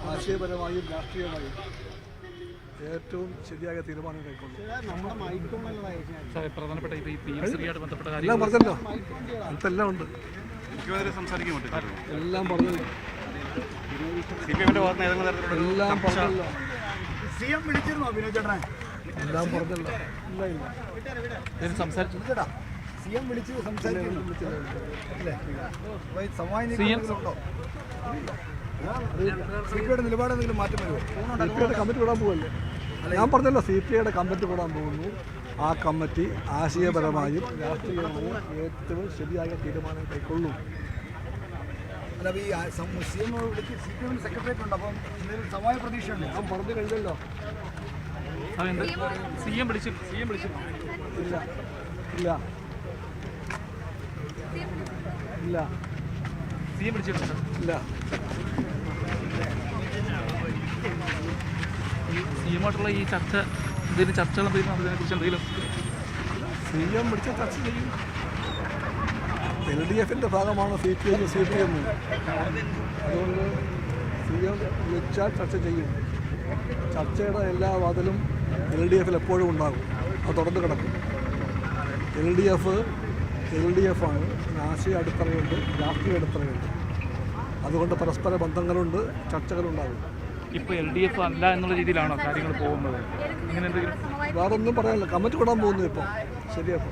ആശയപരമായും രാഷ്ട്രീയമായും ഏറ്റവും ശരിയായ തീരുമാനം കൈക്കൊള്ളും. പ്രധാനപ്പെട്ട എല്ലാം പറഞ്ഞല്ലോ, അടുത്തെല്ലാം ഉണ്ട്, എല്ലാം പറഞ്ഞല്ലോ, എല്ലാം പറഞ്ഞല്ലോ, എല്ലാം പറഞ്ഞല്ലോ. സംസാരിച്ചിട്ടാ CM വിളിച്ച് CPIയുടെ നിലപാട് എന്തെങ്കിലും മാറ്റം വരുമോ? CPIയുടെ കമ്മിറ്റി കൂടാൻ പോകല്ലേ? ഞാൻ പറഞ്ഞല്ലോ, CPIയുടെ കമ്മിറ്റി കൂടാൻ പോകുന്നു. ആ കമ്മിറ്റി ആശയപരമായും രാഷ്ട്രീയമായും ഏറ്റവും ശരിയായ തീരുമാനം കൈക്കൊള്ളും. അല്ല, ഈ സെക്രട്ടേറിയറ്റ് ഉണ്ട്, അപ്പം സമയ പ്രതീക്ഷയുണ്ട്. ഞാൻ പറഞ്ഞു കഴിഞ്ഞല്ലോ. CM വിളിച്ചു ഇല്ല ഇല്ല ഇല്ല CM വിളിച്ചിട്ടുണ്ട് ഇല്ല. CM-ആയിട്ടുള്ള ഈ ചർച്ച എന്തെങ്കിലും ചർച്ചകൾ എന്തെങ്കിലും അതിനെക്കുറിച്ച് എന്തെങ്കിലും CM വിളിച്ച ചർച്ച ചെയ്യും. LDF-ൻ്റെ ഭാഗമാണ് CPI CPM. അതുകൊണ്ട് CM വിളിച്ചാൽ ചർച്ച ചെയ്യും. ചർച്ചയുടെ എല്ലാ വാതിലും LDF-ൽ എപ്പോഴും ഉണ്ടാകും. അത് തുടർന്ന് കിടക്കും. LDF ആണ്. ആശയ അടിത്തറയുണ്ട്, രാഷ്ട്രീയ അടിത്തറയുണ്ട്. അതുകൊണ്ട് പരസ്പര ബന്ധങ്ങളുണ്ട്, ചർച്ചകളുണ്ടാകും. ഇപ്പോൾ LDF അല്ല എന്നുള്ള രീതിയിലാണോ കാര്യങ്ങൾ പോകുന്നത്? അങ്ങനെ എന്തെങ്കിലും വേറൊന്നും പറയാനില്ല. കമ്മിറ്റി കൂടാൻ പോകുന്നു ഇപ്പോൾ. ശരിയപ്പോൾ